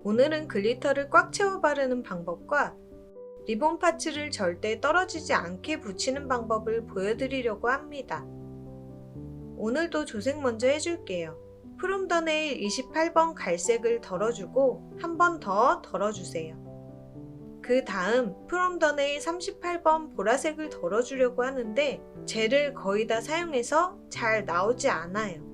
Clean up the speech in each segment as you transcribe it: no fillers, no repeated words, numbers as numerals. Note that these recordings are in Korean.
오늘은 글리터를 꽉 채워 바르는 방법과 리본 파츠를 절대 떨어지지 않게 붙이는 방법을 보여드리려고 합니다. 오늘도 조색 먼저 해줄게요. 프롬 더 네일 28번 갈색을 덜어주고 한 번 더 덜어주세요. 그 다음 프롬 더 네일 38번 보라색을 덜어주려고 하는데 젤을 거의 다 사용해서 잘 나오지 않아요.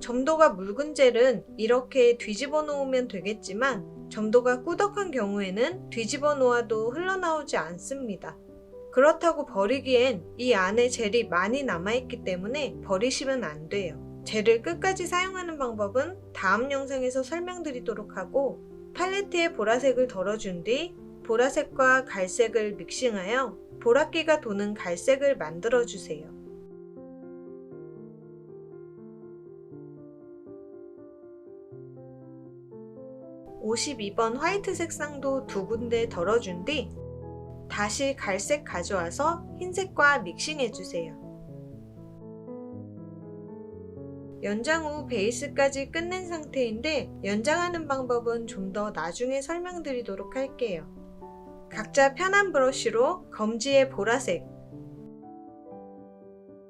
점도가 묽은 젤은 이렇게 뒤집어 놓으면 되겠지만 점도가 꾸덕한 경우에는 뒤집어 놓아도 흘러나오지 않습니다. 그렇다고 버리기엔 이 안에 젤이 많이 남아있기 때문에 버리시면 안 돼요. 젤을 끝까지 사용하는 방법은 다음 영상에서 설명드리도록 하고, 팔레트에 보라색을 덜어준 뒤 보라색과 갈색을 믹싱하여 보랏기가 도는 갈색을 만들어주세요. 52번 화이트 색상도 두 군데 덜어준 뒤 다시 갈색 가져와서 흰색과 믹싱해주세요. 연장 후 베이스까지 끝낸 상태인데 연장하는 방법은 좀 더 나중에 설명드리도록 할게요. 각자 편한 브러쉬로 검지에 보라색,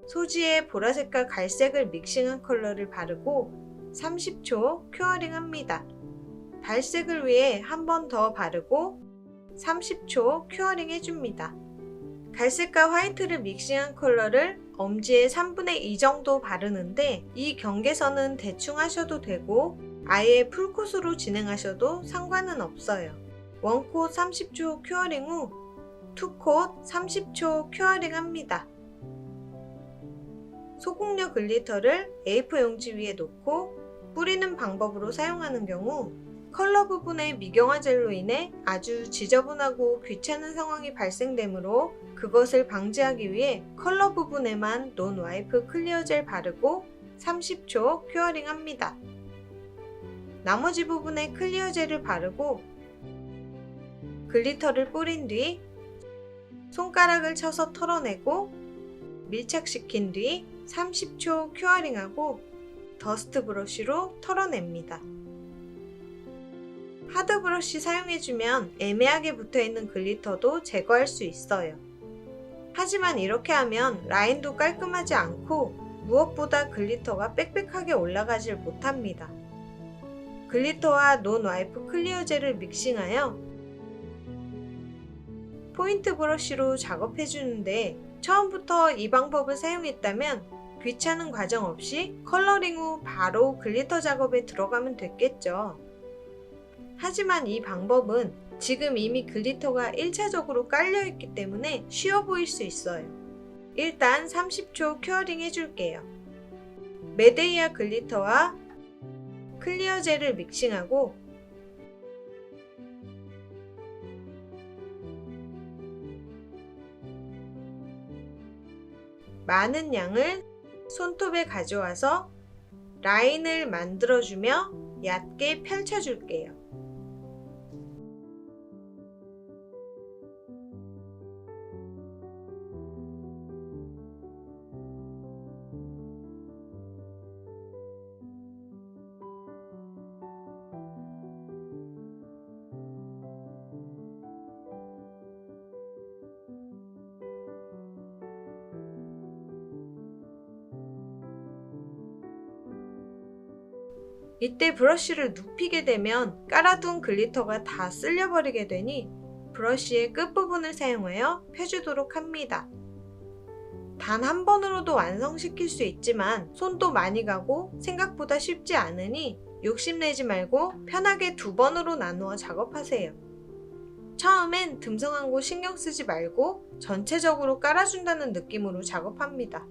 소지에 보라색과 갈색을 믹싱한 컬러를 바르고 30초 큐어링 합니다. 발색을 위해 한 번 더 바르고 30초 큐어링 해줍니다. 갈색과 화이트를 믹싱한 컬러를 엄지에 3분의 2 정도 바르는데 이 경계선은 대충 하셔도 되고 아예 풀콧으로 진행하셔도 상관은 없어요. 원콧 30초 큐어링 후 투콧 30초 큐어링 합니다. 소국력 글리터를 A4 용지 위에 놓고 뿌리는 방법으로 사용하는 경우 컬러 부분의 미경화 젤로 인해 아주 지저분하고 귀찮은 상황이 발생되므로 그것을 방지하기 위해 컬러 부분에만 논 와이프 클리어 젤 바르고 30초 큐어링 합니다. 나머지 부분에 클리어 젤을 바르고 글리터를 뿌린 뒤 손가락을 쳐서 털어내고 밀착시킨 뒤 30초 큐어링하고 더스트 브러쉬로 털어냅니다. 하드 브러쉬 사용해주면 애매하게 붙어있는 글리터도 제거할 수 있어요. 하지만 이렇게 하면 라인도 깔끔하지 않고 무엇보다 글리터가 빽빽하게 올라가질 못합니다. 글리터와 논 와이프 클리어 젤을 믹싱하여 포인트 브러쉬로 작업해주는데 처음부터 이 방법을 사용했다면 귀찮은 과정 없이 컬러링 후 바로 글리터 작업에 들어가면 됐겠죠. 하지만 이 방법은 지금 이미 글리터가 1차적으로 깔려있기 때문에 쉬워 보일 수 있어요. 일단 30초 큐어링 해줄게요. 메데이아 글리터와 클리어 젤을 믹싱하고 많은 양을 손톱에 가져와서 라인을 만들어주며 얕게 펼쳐줄게요. 이때 브러쉬를 눕히게 되면 깔아둔 글리터가 다 쓸려버리게 되니 브러쉬의 끝부분을 사용하여 펴주도록 합니다. 단 한 번으로도 완성시킬 수 있지만 손도 많이 가고 생각보다 쉽지 않으니 욕심내지 말고 편하게 두 번으로 나누어 작업하세요. 처음엔 듬성한 곳 신경 쓰지 말고 전체적으로 깔아준다는 느낌으로 작업합니다.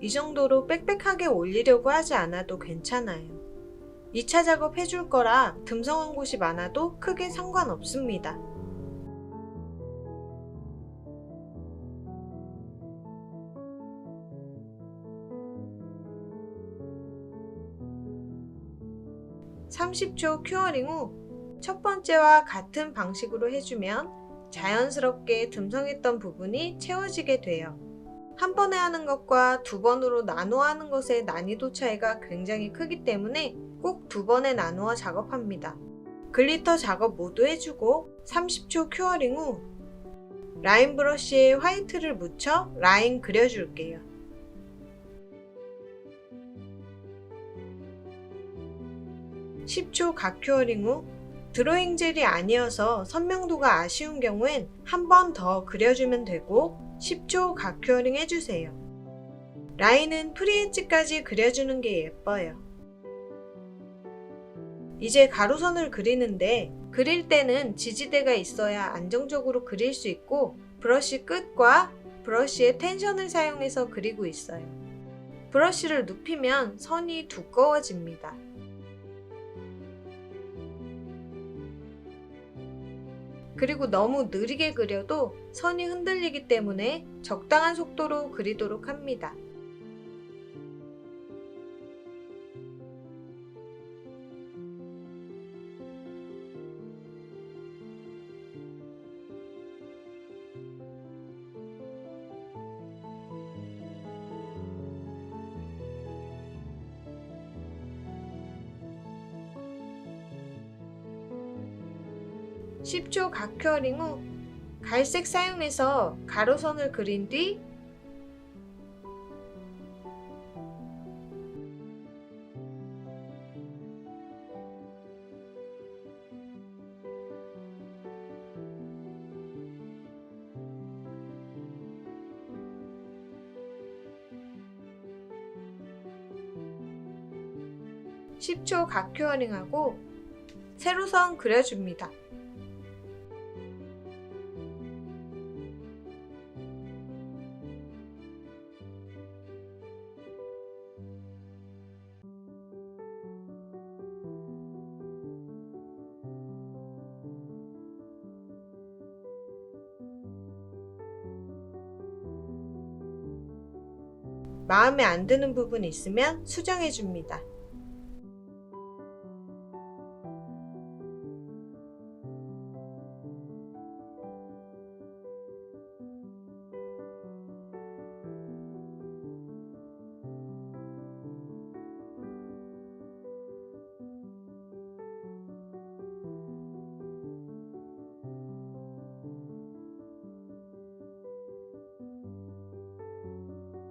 이 정도로 빽빽하게 올리려고 하지 않아도 괜찮아요. 2차 작업 해줄 거라 듬성한 곳이 많아도 크게 상관없습니다. (30초) 큐어링 후 첫 번째와 같은 방식으로 해주면 자연스럽게 듬성했던 부분이 채워지게 돼요. 한 번에 하는 것과 두 번으로 나누어 하는 것의 난이도 차이가 굉장히 크기 때문에 꼭 두 번에 나누어 작업합니다. 글리터 작업 모두 해주고 30초 큐어링 후 라인 브러쉬에 화이트를 묻혀 라인 그려줄게요. (10초) 각 큐어링 후 드로잉 젤이 아니어서 선명도가 아쉬운 경우엔 한 번 더 그려주면 되고 10초 각 큐어링 해주세요. 라인은 프리엣지까지 그려주는 게 예뻐요. 이제 가로선을 그리는데 그릴 때는 지지대가 있어야 안정적으로 그릴 수 있고 브러쉬 끝과 브러쉬의 텐션을 사용해서 그리고 있어요. 브러쉬를 눕히면 선이 두꺼워집니다. 그리고 너무 느리게 그려도 선이 흔들리기 때문에 적당한 속도로 그리도록 합니다. (10초) 각 큐어링 후 갈색 사용해서 가로선을 그린 뒤 (10초) 각 큐어링하고 세로선 그려줍니다. 마음에 안 드는 부분 있으면 수정해 줍니다.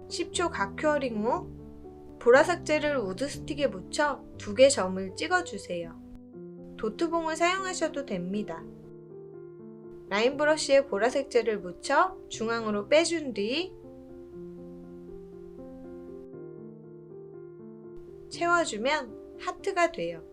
(10초) 각 큐어링 후 보라색 젤을 우드스틱에 묻혀 2개 점을 찍어주세요. 도트봉을 사용하셔도 됩니다. 라인 브러쉬에 보라색 젤을 묻혀 중앙으로 빼준 뒤 채워주면 하트가 돼요.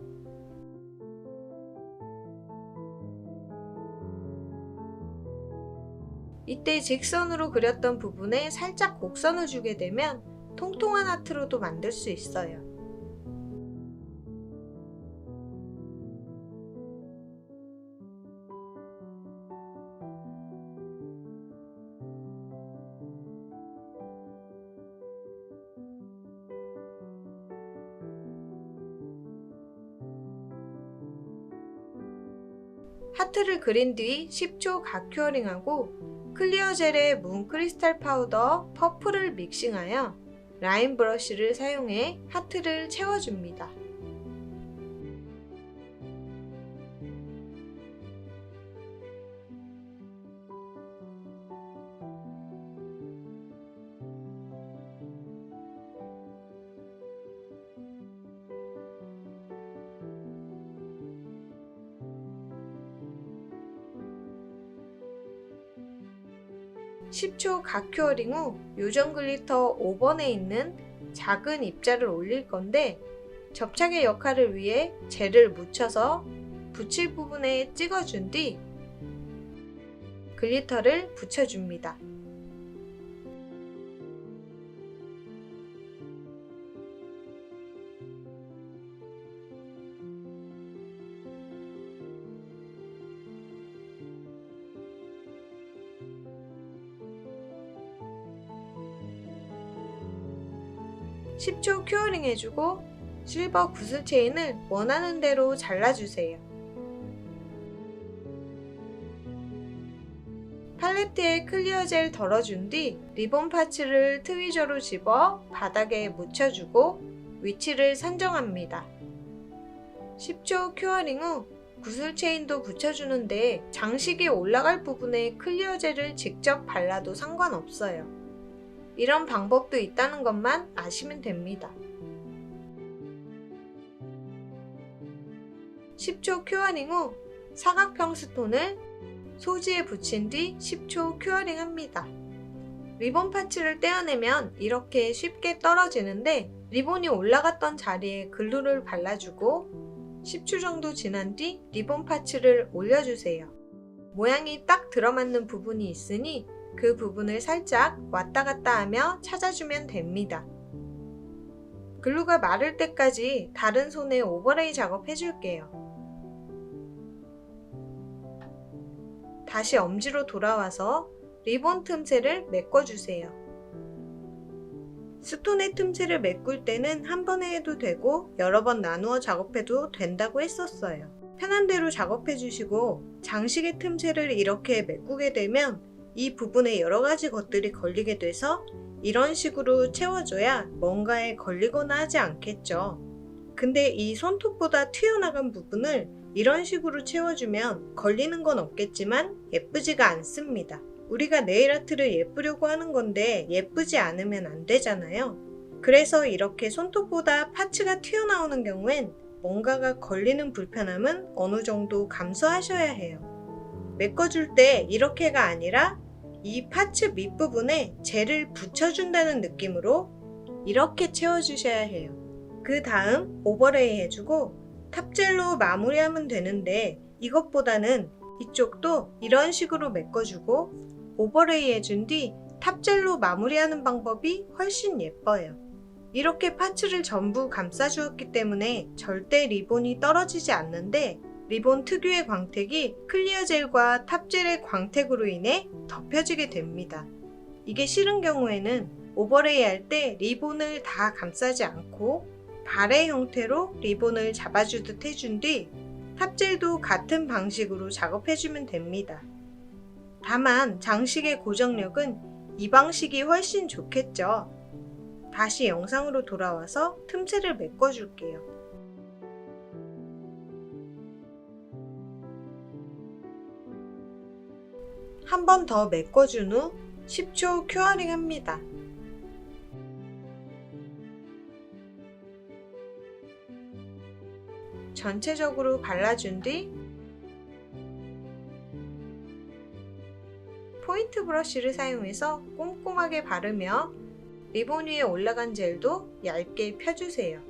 이때 직선으로 그렸던 부분에 살짝 곡선을 주게 되면 통통한 하트로도 만들 수 있어요. 하트를 그린 뒤 10초 각 큐어링하고 클리어 젤에 문 크리스탈 파우더 퍼플을 믹싱하여 라인 브러쉬를 사용해 하트를 채워줍니다. (10초) 각 큐어링 후 요정 글리터 5번에 있는 작은 입자를 올릴 건데 접착의 역할을 위해 젤을 묻혀서 붙일 부분에 찍어준 뒤 글리터를 붙여줍니다. (10초) 큐어링 해주고 실버 구슬 체인을 원하는 대로 잘라주세요. 팔레트에 클리어 젤 덜어준 뒤 리본 파츠를 트위저로 집어 바닥에 묻혀주고 위치를 선정합니다. (10초) 큐어링 후 구슬 체인도 붙여주는데 장식이 올라갈 부분에 클리어 젤을 직접 발라도 상관없어요. 이런 방법도 있다는 것만 아시면 됩니다. 10초 큐어링 후 사각형 스톤을 소지에 붙인 뒤 10초 큐어링 합니다. 리본 파츠를 떼어내면 이렇게 쉽게 떨어지는데 리본이 올라갔던 자리에 글루를 발라주고 10초 정도 지난 뒤 리본 파츠를 올려주세요. 모양이 딱 들어맞는 부분이 있으니 그 부분을 살짝 왔다 갔다 하며 찾아주면 됩니다. 글루가 마를 때까지 다른 손에 오버레이 작업 해줄게요. 다시 엄지로 돌아와서 리본 틈새를 메꿔주세요. 스톤의 틈새를 메꿀 때는 한 번에 해도 되고 여러 번 나누어 작업해도 된다고 했었어요. 편한 대로 작업해 주시고 장식의 틈새를 이렇게 메꾸게 되면 이 부분에 여러 가지 것들이 걸리게 돼서 이런 식으로 채워줘야 뭔가에 걸리거나 하지 않겠죠. 근데 이 손톱보다 튀어나간 부분을 이런 식으로 채워주면 걸리는 건 없겠지만 예쁘지가 않습니다. 우리가 네일 아트를 예쁘려고 하는 건데 예쁘지 않으면 안 되잖아요. 그래서 이렇게 손톱보다 파츠가 튀어나오는 경우엔 뭔가가 걸리는 불편함은 어느 정도 감수하셔야 해요. 메꿔줄 때 이렇게가 아니라 이 파츠 밑부분에 젤을 붙여준다는 느낌으로 이렇게 채워주셔야 해요. 그 다음 오버레이 해주고 탑젤로 마무리하면 되는데 이것보다는 이쪽도 이런 식으로 메꿔주고 오버레이 해준 뒤 탑젤로 마무리하는 방법이 훨씬 예뻐요. 이렇게 파츠를 전부 감싸주었기 때문에 절대 리본이 떨어지지 않는데 리본 특유의 광택이 클리어 젤과 탑젤의 광택으로 인해 덮여지게 됩니다. 이게 싫은 경우에는 오버레이 할 때 리본을 다 감싸지 않고 발의 형태로 리본을 잡아주듯 해준 뒤 탑젤도 같은 방식으로 작업해주면 됩니다. 다만 장식의 고정력은 이 방식이 훨씬 좋겠죠. 다시 영상으로 돌아와서 틈새를 메꿔줄게요. 한 번 더 메꿔준 후 10초 큐어링 합니다. 전체적으로 발라준 뒤 포인트 브러쉬를 사용해서 꼼꼼하게 바르며 리본 위에 올라간 젤도 얇게 펴주세요.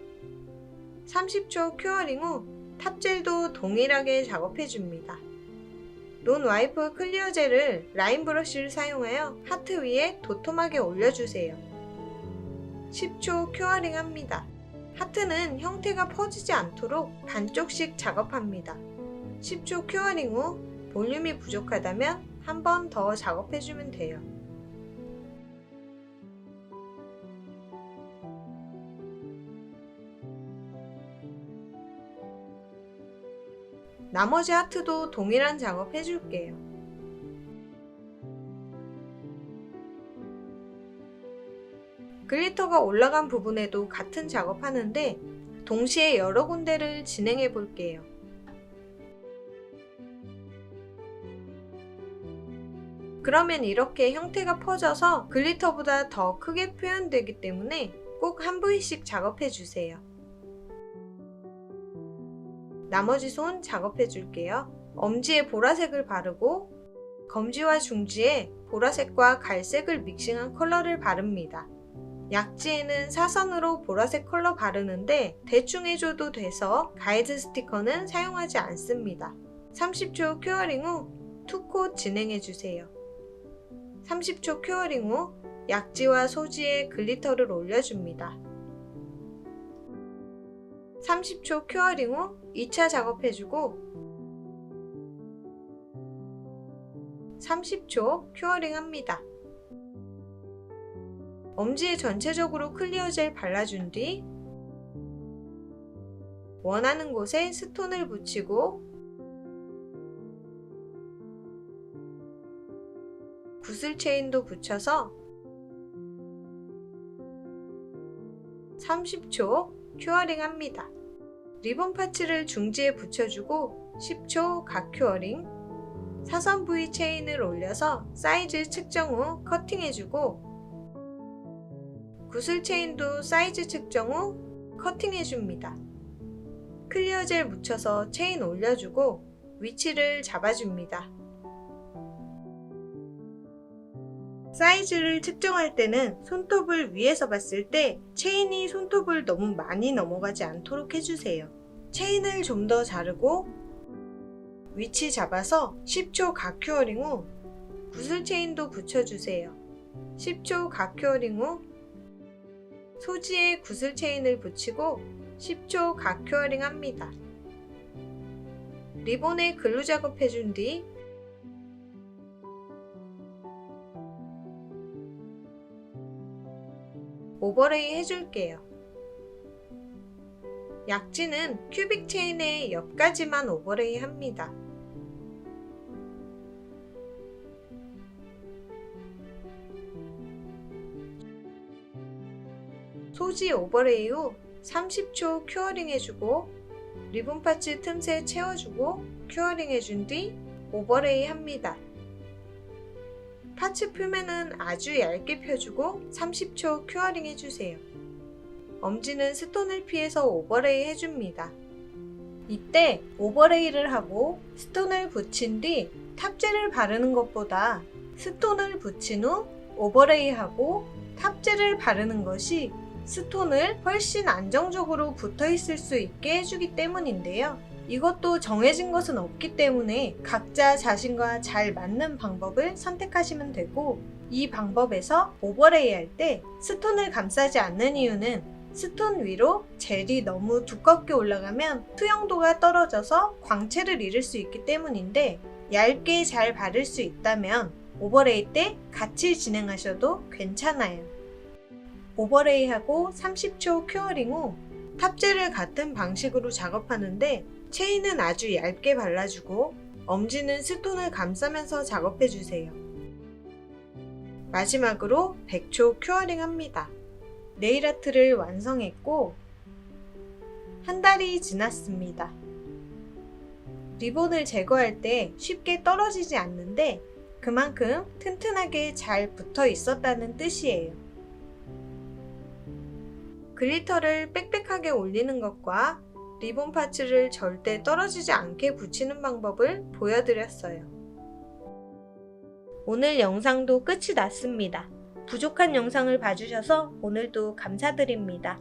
30초 큐어링 후 탑젤도 동일하게 작업해줍니다. 론 와이프 클리어 젤을 라인 브러쉬를 사용하여 하트 위에 도톰하게 올려주세요. 10초 큐어링 합니다. 하트는 형태가 퍼지지 않도록 반쪽씩 작업합니다. 10초 큐어링 후 볼륨이 부족하다면 한 번 더 작업해주면 돼요. 나머지 하트도 동일한 작업 해줄게요. 글리터가 올라간 부분에도 같은 작업하는데 동시에 여러 군데를 진행해 볼게요. 그러면 이렇게 형태가 퍼져서 글리터보다 더 크게 표현되기 때문에 꼭 한 부위씩 작업해 주세요. 나머지 손 작업해 줄게요. 엄지에 보라색을 바르고 검지와 중지에 보라색과 갈색을 믹싱한 컬러를 바릅니다. 약지에는 사선으로 보라색 컬러 바르는데 대충 해줘도 돼서 가이드 스티커는 사용하지 않습니다. 30초 큐어링 후 2코 진행해주세요. 30초 큐어링 후 약지와 소지에 글리터를 올려줍니다. 30초 큐어링 후 2차 작업해주고 30초 큐어링 합니다. 엄지에 전체적으로 클리어 젤 발라준 뒤 원하는 곳에 스톤을 붙이고 구슬 체인도 붙여서 30초 큐어링 합니다. 리본 파츠를 중지에 붙여주고 10초 각큐어링, 사선 부위 체인을 올려서 사이즈 측정 후 커팅해주고, 구슬 체인도 사이즈 측정 후 커팅해줍니다. 클리어 젤 묻혀서 체인 올려주고 위치를 잡아줍니다. 사이즈를 측정할 때는 손톱을 위에서 봤을 때 체인이 손톱을 너무 많이 넘어가지 않도록 해주세요. 체인을 좀 더 자르고 위치 잡아서 10초 각큐어링 후 구슬 체인도 붙여주세요. 10초 각큐어링 후 소지에 구슬 체인을 붙이고 10초 각큐어링 합니다. 리본에 글루 작업해준 뒤 오버레이 해줄게요. 약지는 큐빅 체인의 옆까지만 오버레이 합니다. 소지 오버레이 후 30초 큐어링 해주고 리본 파츠 틈새 채워주고 큐어링 해준 뒤 오버레이 합니다. 파츠 표면은 아주 얇게 펴주고 30초 큐어링 해주세요. 엄지는 스톤을 피해서 오버레이 해줍니다. 이때 오버레이를 하고 스톤을 붙인 뒤 탑재를 바르는 것보다 스톤을 붙인 후 오버레이하고 탑재를 바르는 것이 스톤을 훨씬 안정적으로 붙어 있을 수 있게 해주기 때문인데요. 이것도 정해진 것은 없기 때문에 각자 자신과 잘 맞는 방법을 선택하시면 되고, 이 방법에서 오버레이 할 때 스톤을 감싸지 않는 이유는 스톤 위로 젤이 너무 두껍게 올라가면 투영도가 떨어져서 광채를 잃을 수 있기 때문인데, 얇게 잘 바를 수 있다면 오버레이 때 같이 진행하셔도 괜찮아요. 오버레이하고 30초 큐어링 후 탑재를 같은 방식으로 작업하는데, 체인은 아주 얇게 발라주고 엄지는 스톤을 감싸면서 작업해주세요. 마지막으로 100초 큐어링 합니다. 네일 아트를 완성했고 한 달이 지났습니다. 리본을 제거할 때 쉽게 떨어지지 않는데 그만큼 튼튼하게 잘 붙어 있었다는 뜻이에요. 글리터를 빽빽하게 올리는 것과 리본 파츠를 절대 떨어지지 않게 붙이는 방법을 보여드렸어요. 오늘 영상도 끝이 났습니다. 부족한 영상을 봐주셔서 오늘도 감사드립니다.